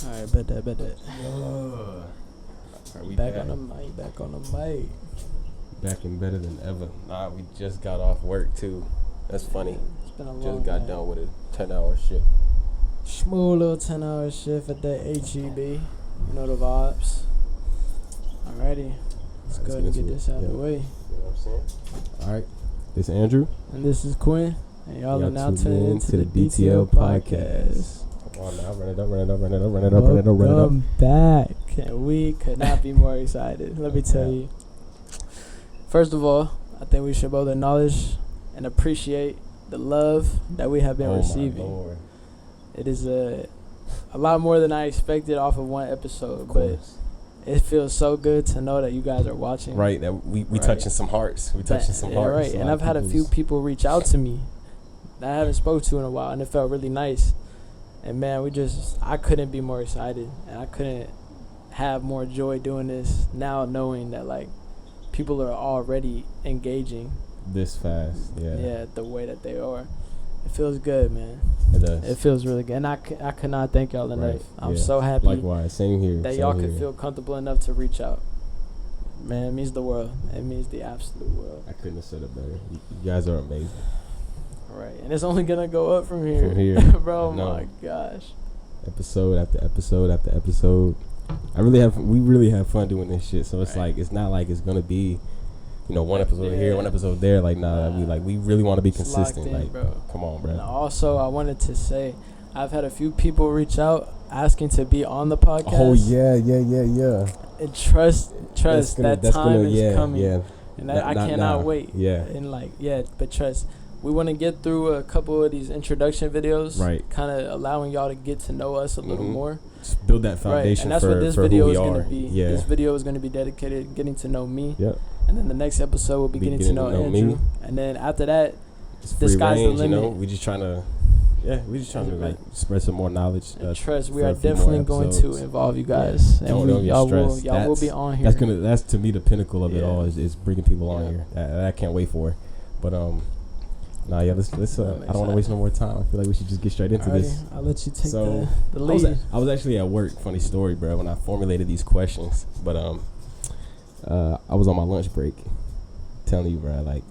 Alright, bet that. Are we Back on the mic. Back and better than ever. Nah, we just got off work too. That's funny. It's been a long Just got night. done with a 10-hour shift. Smooth little 10-hour shift at the HEB. You know the vibes. Alrighty. Let's go ahead and get this out of the way. You know what I'm saying? Alright. This is Andrew. And this is Quin. And y'all are now tuning into the DTL DTL podcast. Come on now, run it up. Welcome back. And we could not be more excited. Let me tell you. First of all, I think we should both acknowledge and appreciate the love that we have been receiving. My Lord. It is a lot more than I expected off of one episode, but it feels so good to know that you guys are watching. Right, that we Right. touching some hearts. We touching some hearts. Right, and I've had a few people reach out to me that I haven't spoke to in a while, and it felt really nice. And man, I couldn't be more excited, and I couldn't have more joy doing this now, knowing that like people are already engaging this fast. Yeah, the way that they are. It feels good, man. It does. It feels really good. And I could not thank y'all enough. Right. I'm Yeah. so happy Likewise, same here. that y'all could feel comfortable enough to reach out. Man, it means the world. It means the absolute world. I couldn't have said it better. You guys are amazing. Right. And it's only going to go up from here. Bro, my gosh. Episode after episode after episode. We really have fun doing this shit. So it's like, it's not like it's going to be, one episode here, one episode there. Like, we really want to be consistent. In, bro. Come on, bro. And also, I wanted to say, I've had a few people reach out asking to be on the podcast. Oh, yeah. And trust that time is coming. Yeah. And I cannot wait. Yeah. And but trust, we want to get through a couple of these introduction videos. Right. Kind of allowing y'all to get to know us a little more. Just build that foundation. Right. And that's what this for video who is we going are. to be. Yeah. This video is going to be dedicated to getting to know me. Yep. And then the next episode will be getting to know Andrew. Me. And then after that, the sky's the limit. We just trying to spread some more knowledge. Trust, we are definitely going to involve you guys, and y'all will be on here. That's to me the pinnacle of it all is bringing people on here. That I can't wait for. But let's. I don't want to waste no more time. I feel like we should just get straight into this. I'll let you take the lead. I was actually at work. Funny story, bro. When I formulated these questions, but I was on my lunch break. Telling you, bro,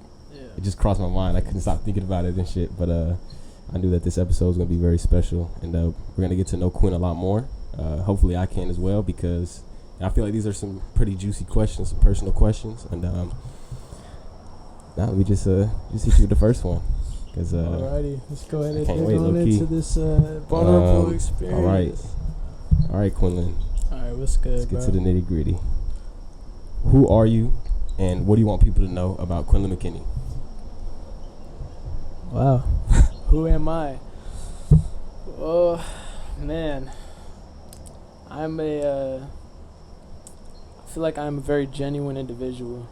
it just crossed my mind. I couldn't stop thinking about it and shit. But I knew that this episode was gonna be very special, and we're gonna get to know Quin a lot more. Hopefully, I can as well, because I feel like these are some pretty juicy questions, some personal questions. And now let me just hit you with the first one. Alrighty, let's go ahead and get on into this vulnerable experience. All right, Quinlan. All right, what's good, Let's get to the nitty gritty. Who are you, and what do you want people to know about Quinlan McKinney? Wow. Who am I? Oh, man. I feel like I'm a very genuine individual.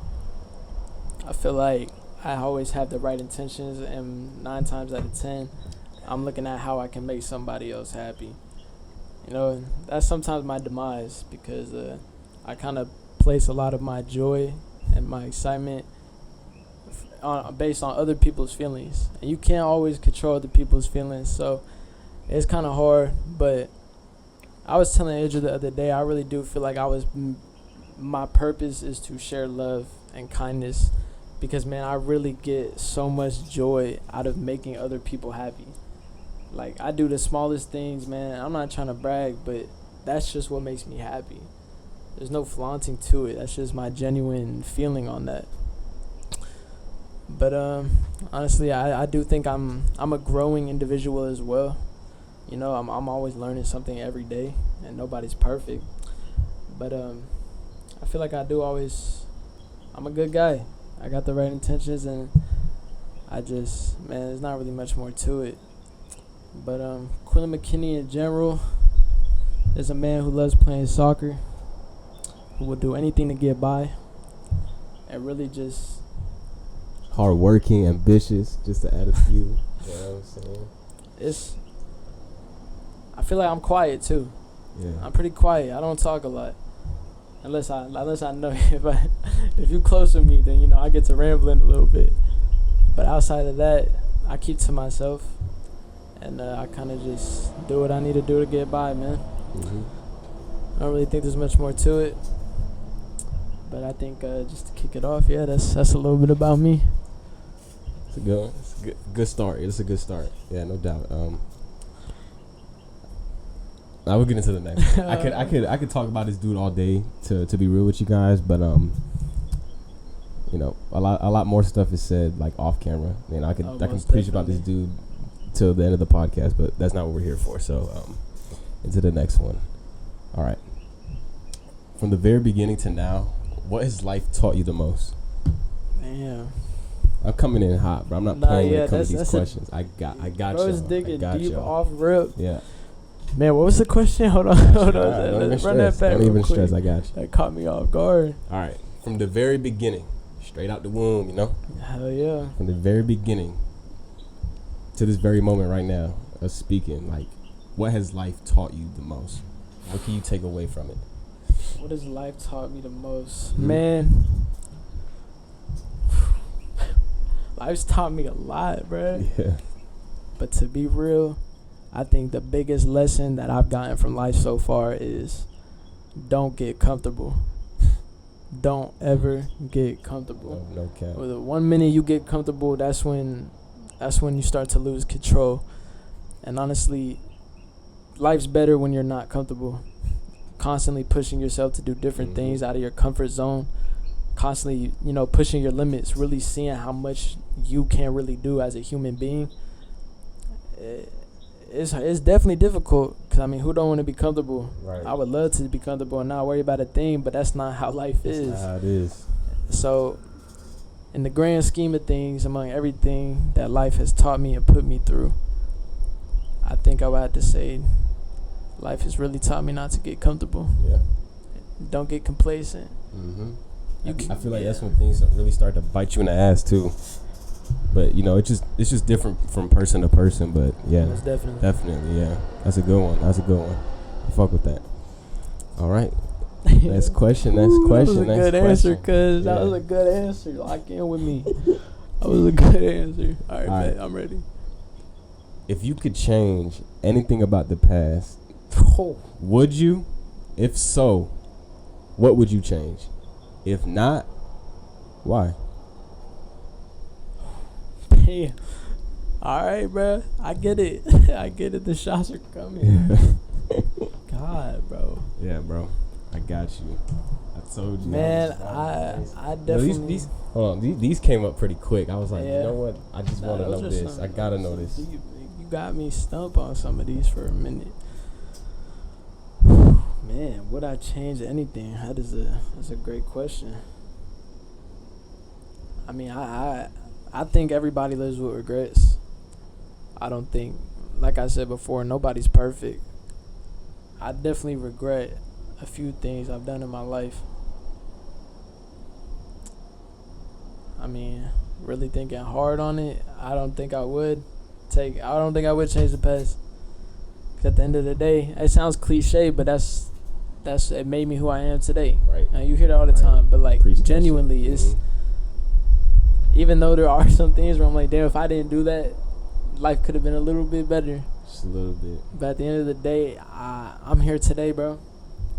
I feel like I always have the right intentions, and 9 times out of 10, I'm looking at how I can make somebody else happy. That's sometimes my demise, because I kind of place a lot of my joy and my excitement based on other people's feelings, and you can't always control other people's feelings, so it's kind of hard. But I was telling Andrew the other day, I really do feel like my purpose is to share love and kindness, because man, I really get so much joy out of making other people happy. Like, I do the smallest things, man. I'm not trying to brag, but that's just what makes me happy. There's no flaunting to it. That's just my genuine feeling on that. But honestly, I do think I'm a growing individual as well. I'm always learning something every day, and nobody's perfect. But I feel like I'm a good guy. I got the right intentions, and there's not really much more to it. But Quinlan McKinney in general is a man who loves playing soccer, who will do anything to get by, and really just hardworking, ambitious, just to add a few. You know what I'm saying? I feel like I'm quiet too. Yeah. I'm pretty quiet. I don't talk a lot. Unless I know if you're close with me, then I get to rambling a little bit. But outside of that, I keep to myself, and I kind of just do what I need to do to get by, man. I don't really think there's much more to it. But I think just to kick it off, yeah, that's a little bit about me. It's a good one. It's a good start. It's a good start. Yeah, no doubt. I will get into the next. I could talk about this dude all day to be real with you guys, but you know, a lot more stuff is said like off camera. You know, I can preach about this dude till the end of the podcast, but that's not what we're here for. So into the next one. All right. From the very beginning to now, what has life taught you the most? Damn. I'm coming in hot, bro. I'm not playing when it comes to these questions. I got bro, you. Bro, digging deep off rip. Yeah. Man, what was the question? Hold on. Let's run that back. Don't even stress. I got you. That caught me off guard. All right. From the very beginning, straight out the womb, you know? Hell yeah. From the very beginning to this very moment right now of speaking, like, what has life taught you the most? What can you take away from it? What has life taught me the most? Man, life's taught me a lot, bro. Yeah. But to be real, I think the biggest lesson that I've gotten from life so far is don't get comfortable. Don't ever get comfortable. No cap. Well, the 1 minute you get comfortable, that's when you start to lose control. And honestly, life's better when you're not comfortable. Constantly pushing yourself to do different things out of your comfort zone. Constantly, you know, pushing your limits, really seeing how much you can really do as a human being. It's definitely difficult, because I mean, who don't want to be comfortable? Right. I would love to be comfortable and not worry about a thing, but that's not how life is. That's not how it is. So in the grand scheme of things, among everything that life has taught me and put me through, I think I would have to say life has really taught me not to get comfortable. Yeah. Don't get complacent. I feel like that's when things really start to bite you in the ass too. But you know, it's just different from person to person. But yeah, most definitely, yeah. That's a good one. I fuck with that. All right. Next question. That was a good answer, cuz. That was a good answer. Lock in with me. That was a good answer. All right, man, I'm ready. If you could change anything about the past, would you? If so, what would you change? If not, why? Yeah. All right, bro. I get it. I get it. The shots are coming. God, bro. Yeah, bro. I got you. I told you. Man, I definitely. Hold on. These came up pretty quick. I was like, you know what? I just want to know this. I gotta know this. You got me stumped on some of these for a minute. Man, would I change anything? That's a great question. I mean, I think everybody lives with regrets. I don't think, like I said before, nobody's perfect. I definitely regret a few things I've done in my life. I mean, really thinking hard on it, I don't think I would change the past. 'Cause at the end of the day, it sounds cliche, but it made me who I am today. Right. And you hear that all the time, but like genuinely, it's even though there are some things where I'm like, damn, if I didn't do that, life could have been a little bit better. Just a little bit. But at the end of the day, I'm here today, bro.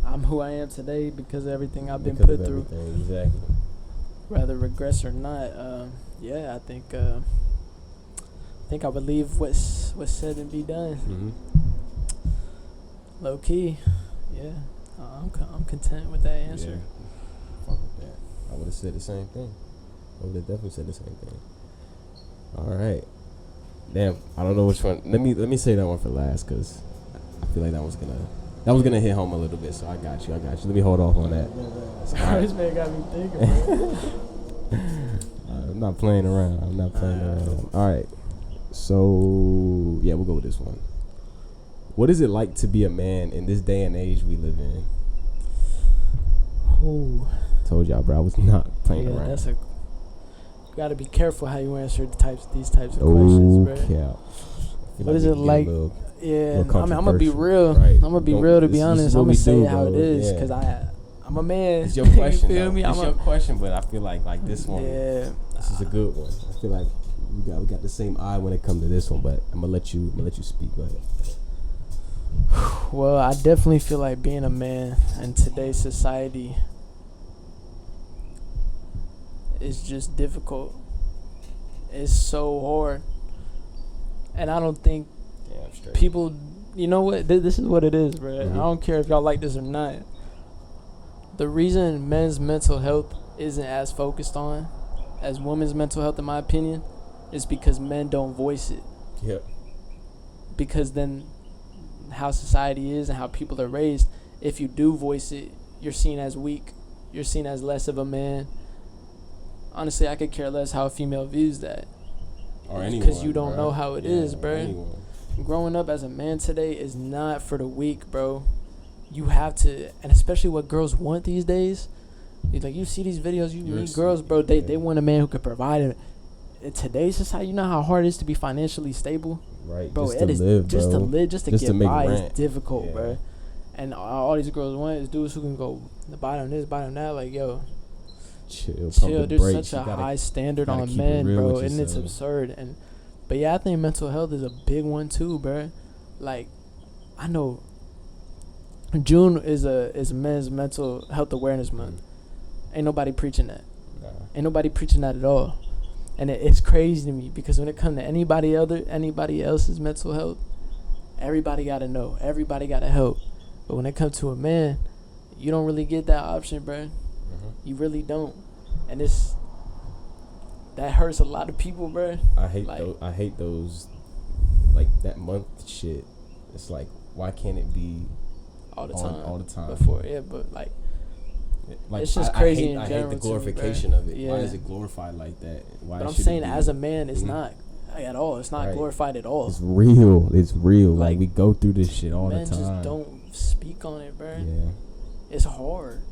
I'm who I am today because of everything I've been put through. Exactly. Whether regrets or not, I think I would leave what's said and be done. Low key, yeah. I'm content with that answer. Yeah. Fuck with that. I would have said the same thing. I would have definitely said the same thing. All right. Damn, I don't know which one. Let me say that one for last, cause I feel like that was gonna hit home a little bit. So I got you. Let me hold off on that. This man got me thinking, bro. I'm not playing around. All right. So yeah, we'll go with this one. What is it like to be a man in this day and age we live in? Ooh. Told y'all, bro. I was not playing around. You gotta be careful how you answer these types of questions, bro. Yeah. What is it like? I'm gonna be real. Right. I'm gonna be real. To be honest, I'm gonna say how it is, because I'm a man. It's your question. You feel me? It's your question, but I feel like this one. Yeah. This is a good one. I feel like we got the same eye when it comes to this one, but I'm gonna let you speak. Go ahead. Well, I definitely feel like being a man in today's society is just difficult. It's so hard. And I don't think people, you know what, this is what it is, bro. I don't care if y'all like this or not. The reason men's mental health isn't as focused on as women's mental health, in my opinion, is because men don't voice it. Yep. Because then how society is and how people are raised, if you do voice it, you're seen as weak. You're seen as less of a man. Honestly, I could care less how a female views that. Or anyone. Because you don't know how it is, bro. Anyone. Growing up as a man today is not for the weak, bro. You have to, and especially what girls want these days. Like, you see these videos, you meet girls, bro, they want a man who could provide it. In today's society, you know how hard it is to be financially stable? Right, bro, just to live, just bro. to live, just to just get to make by rent. is difficult, bro. And all these girls want is dudes who can go buy them this, buy them that. Like, yo, chill. There's such a high standard on men, bro, and it's absurd. But yeah, I think mental health is a big one too, bro. Like, I know June is men's mental health awareness month. Ain't nobody preaching that. Nah. Ain't nobody preaching that at all. And it's crazy to me because when it comes to anybody else's mental health, everybody gotta know, everybody gotta help. But when it comes to a man, you don't really get that option, bro. You really don't, and that hurts a lot of people, bro. I hate those like that month shit. It's like, why can't it be all the time? All the time. Before, yeah, but like it's just crazy. I hate the glorification of it. Yeah. Why is it glorified like that? Why? But I'm saying, as a man, it's not at all. It's not glorified at all. It's real. It's real. Like, we go through this shit all the time. Men just don't speak on it, bro. Yeah. It's hard.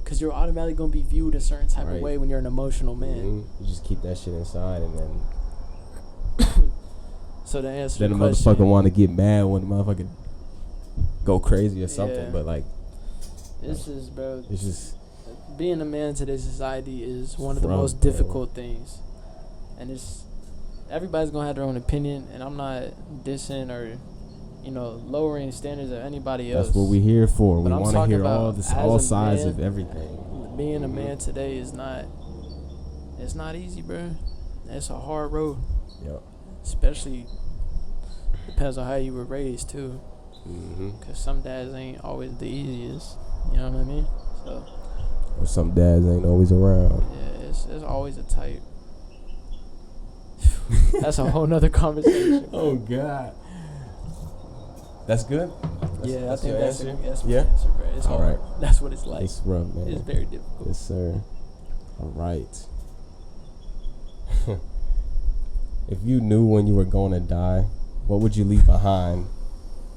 Because you're automatically going to be viewed a certain type of way when you're an emotional man. You just keep that shit inside, and then so to answer then the the question, motherfucker want to get mad when the motherfucker go crazy or something. Yeah. But like, this is, bro, it's just being a man in today's society is one of the most difficult things. And everybody's going to have their own opinion, and I'm not dissing or lowering standards of anybody else. That's what we're here for. But we want to hear all sides of everything. Being a man today is not easy, bro. It's a hard road. Yep. Especially depends on how you were raised too. Cause some dads ain't always the easiest. You know what I mean? So. Or some dads ain't always around. Yeah, it's always a type. That's a whole nother conversation. Oh God. That's good. I think that's my yeah? answer, bro. It's all hard. right. That's what it's like. It's rough, man. It's very difficult. Yes, sir. All right. If you knew when you were going to die, what would you leave behind,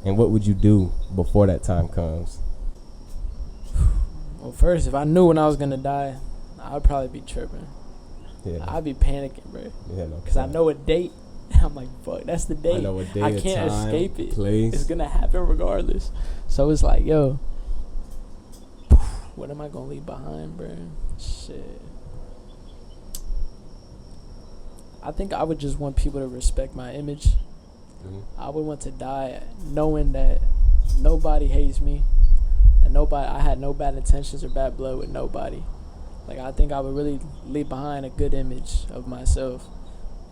and what would you do before that time comes? Well, first, if I knew when I was gonna die, I'd probably be tripping. Yeah. I'd be panicking, bro. Yeah, because I know a date. I'm like, fuck, that's the date. I know a date, I can't escape it. Place. It's gonna happen regardless. So it's like, yo, what am I gonna leave behind, bro? Shit. I think I would just want people to respect my image. I would want to die knowing that nobody hates me, and I had no bad intentions or bad blood with nobody. Like, I think I would really leave behind a good image of myself,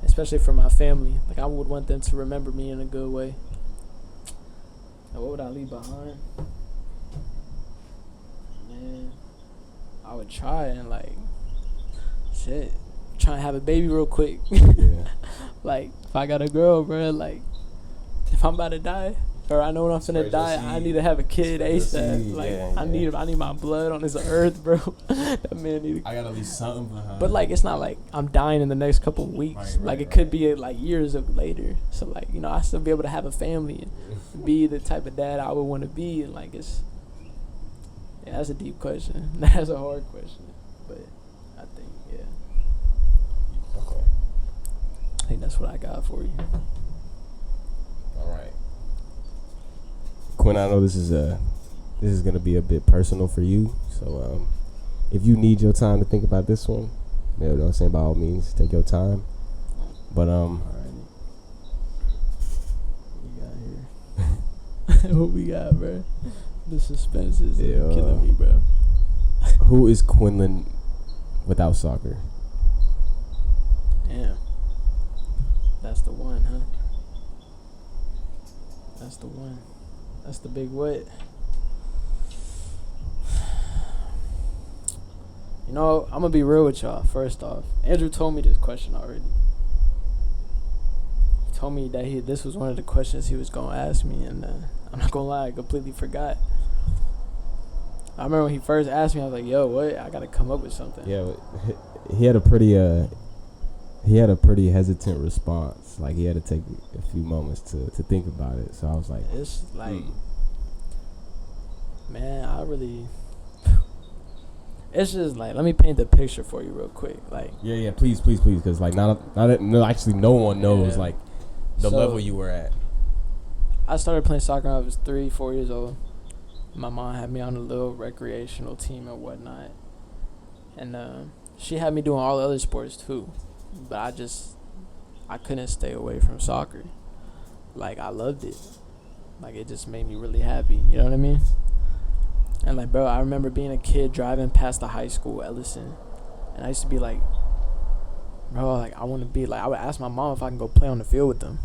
especially for my family. Like, I would want them to remember me in a good way. And what would I leave behind? Man, I would try and try and have a baby real quick. Yeah. Like, if I got a girl, bro, like, if I'm about to die, or I know when I'm finna die, I need to have a kid ASAP. Like, I need my blood on this earth, bro. That man need. I gotta leave something behind. But like, it's not like I'm dying in the next couple of weeks. It could be like years later. So like, I still be able to have a family and be the type of dad I would want to be. And like, that's a deep question. That's a hard question. But I think, Okay. I think that's what I got for you. All right. Quinn, I know this is gonna be a bit personal for you, so if you need your time to think about this one, you know what I'm saying, by all means, take your time. But Alrighty. What you got here? What we got, bro? The suspense is killing me, bro. Who is Quinlan without soccer? Damn. That's the one, huh? That's the one. That's the big what? You know, I'm gonna be real with y'all. First off, Andrew told me this question already. He told me that this was one of the questions he was gonna ask me, and I'm not gonna lie, I completely forgot. I remember when he first asked me, I was like, "Yo, what? I gotta come up with something." Yeah, he had a pretty hesitant response. Like he had to take a few moments to think about it. So I was like, it's like, man, I really. It's just like, let me paint the picture for you real quick. Like, yeah, please, because like no one knows like the level you were at. I started playing soccer when I was 3-4 years old. My mom had me on a little recreational team and whatnot, and she had me doing all the other sports too, but I couldn't stay away from soccer. Like, I loved it. Like, it just made me really happy. You know what I mean? And like, bro, I remember being a kid driving past the high school, Ellison, and I used to be like, bro, like, I want to be like, I would ask my mom if I can go play on the field with them,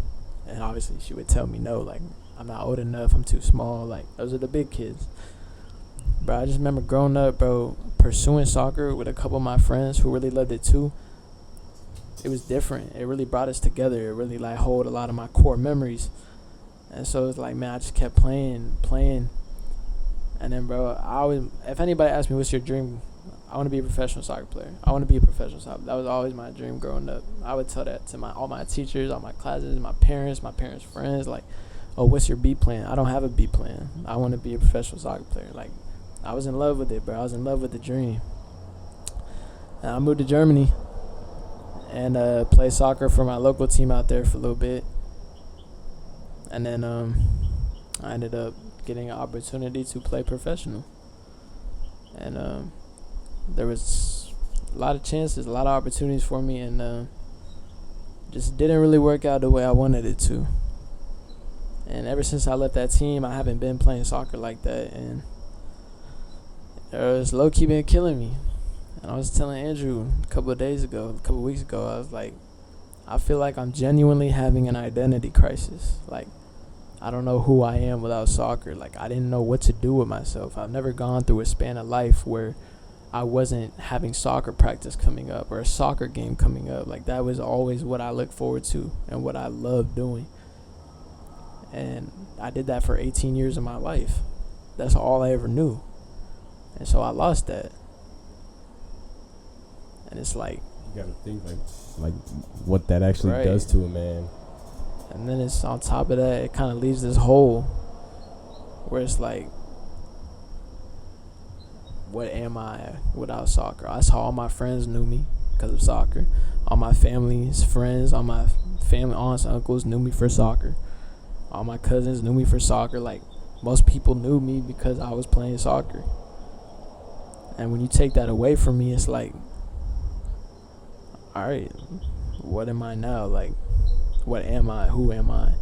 and obviously she would tell me no, like, I'm not old enough, I'm too small, like, those are the big kids. Bro, I just remember growing up, bro, pursuing soccer with a couple of my friends who really loved it too. It was different. It really brought us together. It really, like, hold a lot of my core memories. And so it's like, man, I just kept playing. And then, bro, if anybody asked me, what's your dream? I want to be a professional soccer player. I want to be a professional soccer. That was always my dream growing up. I would tell that to all my teachers, all my classes, my parents' friends. Like, oh, what's your B plan? I don't have a B plan. I want to be a professional soccer player. Like, I was in love with it, bro. I was in love with the dream. And I moved to Germany and played soccer for my local team out there for a little bit. And then I ended up getting an opportunity to play professional. And there was a lot of chances, a lot of opportunities for me, and just didn't really work out the way I wanted it to. And ever since I left that team, I haven't been playing soccer like that, and it's low-key been killing me. And I was telling Andrew a couple weeks ago, I was like, I feel like I'm genuinely having an identity crisis. Like, I don't know who I am without soccer. Like, I didn't know what to do with myself. I've never gone through a span of life where I wasn't having soccer practice coming up or a soccer game coming up. Like, that was always what I looked forward to and what I loved doing. And I did that for 18 years of my life. That's all I ever knew. And so I lost that. And it's like, you gotta think like what that actually does to a man. And then it's on top of that, it kind of leaves this hole where it's like, what am I without soccer? I saw all my friends knew me because of soccer. All my family's friends, all my family aunts, uncles knew me for soccer. All my cousins knew me for soccer. Like, most people knew me because I was playing soccer. And when you take that away from me, it's like, all right, what am I now? Like, what am I? Who am I?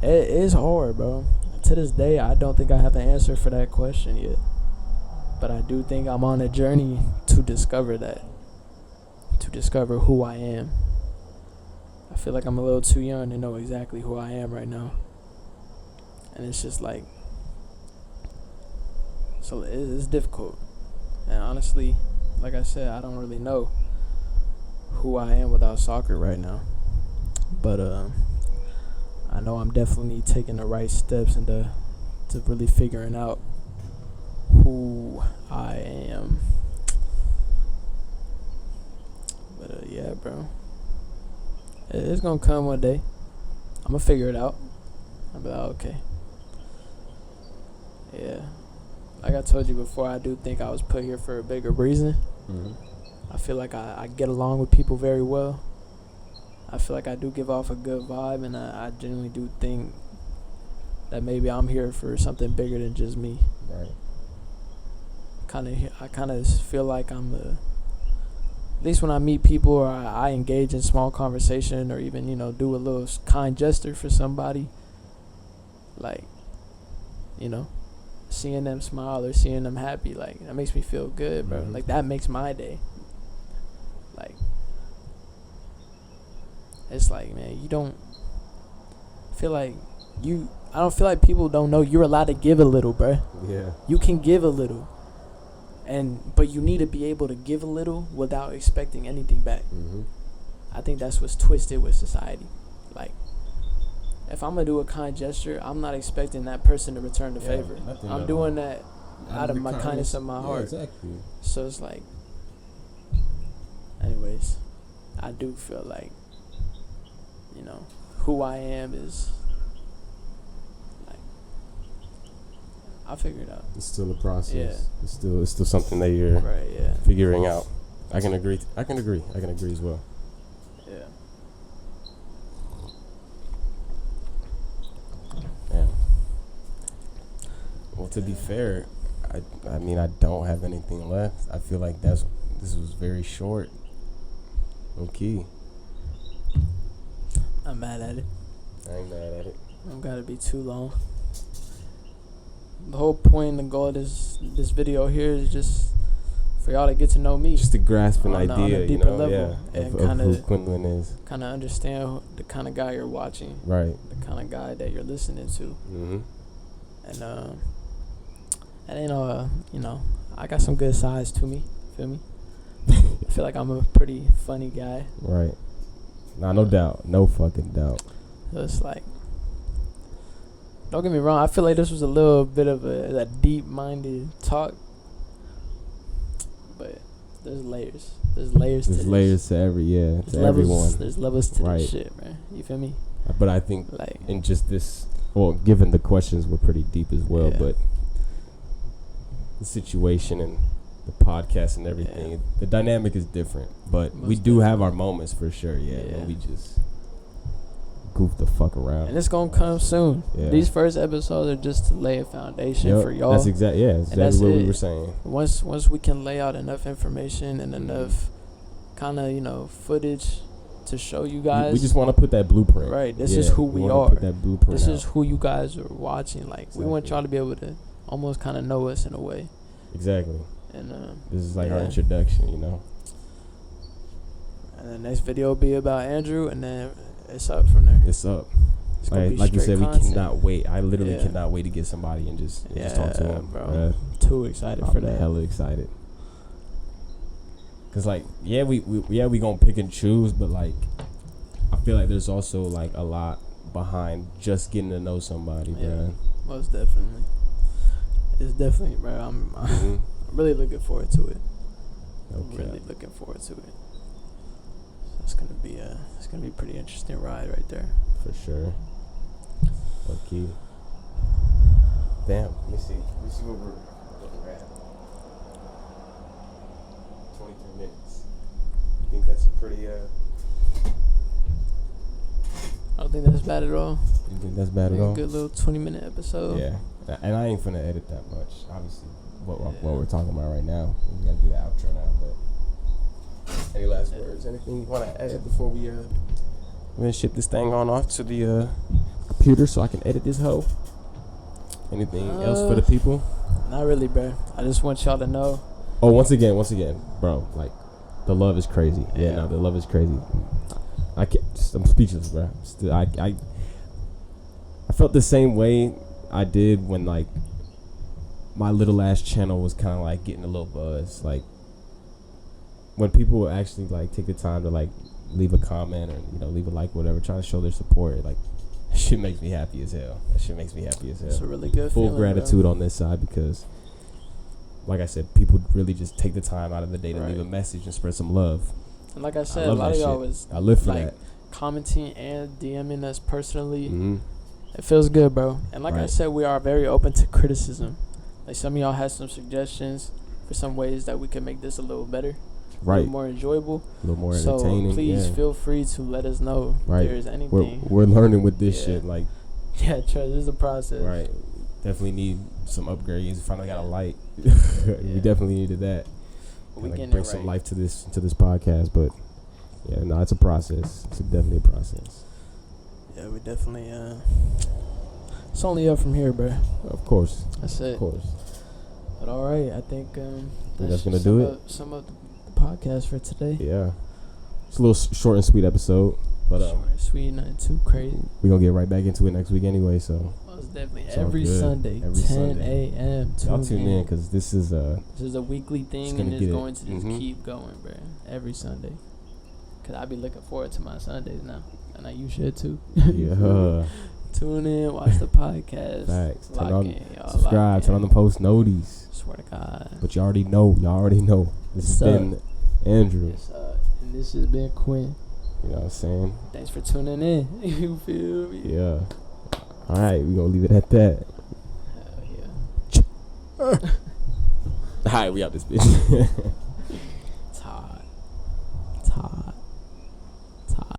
It is hard, bro. To this day, I don't think I have the answer for that question yet. But I do think I'm on a journey to discover that. To discover who I am. I feel like I'm a little too young to know exactly who I am right now. And it's just like, so it's difficult. And honestly, like I said, I don't really know who I am without soccer right now. But I know I'm definitely taking the right steps into really figuring out who I am. But yeah, bro, it's gonna come one day. I'm gonna figure it out. I'll be like, okay. Yeah, like I told you before, I do think I was put here for a bigger reason. Mm-hmm. I feel like I get along with people very well. I feel like I do give off a good vibe, and I genuinely do think that maybe I'm here for something bigger than just me. Right. I kind of feel like I'm at least when I meet people or I engage in small conversation or even, do a little kind gesture for somebody, like, you know, seeing them smile or seeing them happy, like, that makes me feel good, bro. Like, that makes my day. Like, it's like, man, you don't feel like I don't feel like people don't know you're allowed to give a little, bro. Yeah. You can give a little. But you need to be able to give a little without expecting anything back. I think that's what's twisted with society. Like, if I'm going to do a kind gesture, I'm not expecting that person to return the favor. I'm doing that out of my kindness of my heart. Exactly. So it's like, anyways, I do feel like, you know, who I am is, like, I'll figure it out. It's still a process. Yeah. It's still something that you're figuring out. I can agree as well. Yeah. Yeah. Well, to be fair, I mean, I don't have anything left. I feel like this was very short. Okay. I'm mad at it. I ain't mad at it. I don't gotta be too long. The whole point and the goal of this video here is just for y'all to get to know me. Just to grasp an idea, on a deeper level, of and who Quinlan is. Kind of understand the kind of guy you're watching. Right. The kind of guy that you're listening to. And you know, I got some good sides to me. Feel me? I feel like I'm a pretty funny guy. Right. Nah, no doubt. No fucking doubt. So it's like, don't get me wrong, I feel like this was a little bit of a deep-minded talk. But there's layers. There's layers to this. There's layers to everyone. There's levels to this shit, man. You feel me? But I think like, in just this, well, given the questions were pretty deep as well, but the situation and the podcast and everything, the dynamic is different. But we do have our moments for sure, when we just goof the fuck around. And it's gonna come soon. These first episodes are just to lay a foundation for y'all. That's exactly what we were saying. Once we can lay out enough information and enough kind of, you know, footage to show you guys. We just want to put that blueprint. Right. This is who we are. Put that blueprint this is who you guys are watching. Like, we want y'all to be able to almost kind of know us in a way. Exactly. And this is like our introduction, you know. And the next video will be about Andrew, and then it's up from there. It's up. It's like you said, content. we cannot wait. I literally cannot wait to get somebody and just talk to him, bro. Too excited for that. Hella excited. Cause like we gonna pick and choose, but like I feel like there's also like a lot behind just getting to know somebody, bro. Most definitely. It's definitely, bro. I'm really looking forward to it. Okay. Really looking forward to it. It's gonna be a pretty interesting ride right there. For sure. Okay. Damn. Let me see what we're looking at. 23 minutes. You think that's a pretty I don't think that's bad at all. You think that's bad at all? A good little 20-minute episode. Yeah. And I ain't finna edit that much. Obviously, what we're talking about right now. We gotta do the outro now, but any last words? Anything you wanna add before we're gonna ship this thing on off to the computer so I can edit this hoe? Anything else for the people? Not really, bro. I just want y'all to know. Oh, once again, bro. Like, the love is crazy. The love is crazy. I'm speechless, bro. I felt the same way I did when like my little ass channel was kind of like getting a little buzz. Like, when people would actually like take the time to like leave a comment or leave a like, whatever, trying to show their support. Like, that shit makes me happy as hell. It's a really good full feeling, gratitude bro. On this side because, like I said, people really just take the time out of the day to leave a message and spread some love. And like I said, a lot of y'all was I live for that. Commenting and DMing us personally. It feels good, bro. And like I said, we are very open to criticism. Like, some of y'all had some suggestions for some ways that we can make this a little better, a little more enjoyable, a little more entertaining. So please feel free to let us know if there's anything. We're learning with this shit. Like, trust, this is a process. Right. Definitely need some upgrades. We finally got a light. We definitely needed that. We can bring some life to this podcast, but it's a process. It's definitely a process. Yeah, we definitely It's only up from here, bro. Of course. That's it. Of course. But all right, I think That's gonna do it. Sum up the podcast for today. Yeah. It's a little short and sweet episode, but short and sweet, nothing too crazy. We're gonna get right back into it next week anyway. So most definitely every Sunday, 10 a.m. Y'all tune in because this is a weekly thing, and it's going to just keep going, bro. Every Sunday. Cause I be looking forward to my Sundays now, and you should too. Yeah. Tune in, watch the podcast. Facts. Subscribe. Turn on the post noties. Swear to God. But y'all already know. This has been Andrew. And this has been Quin. You know what I'm saying? Thanks for tuning in. You feel me? Yeah. All right, we gonna leave it at that. Hell yeah. All right, we out this bitch.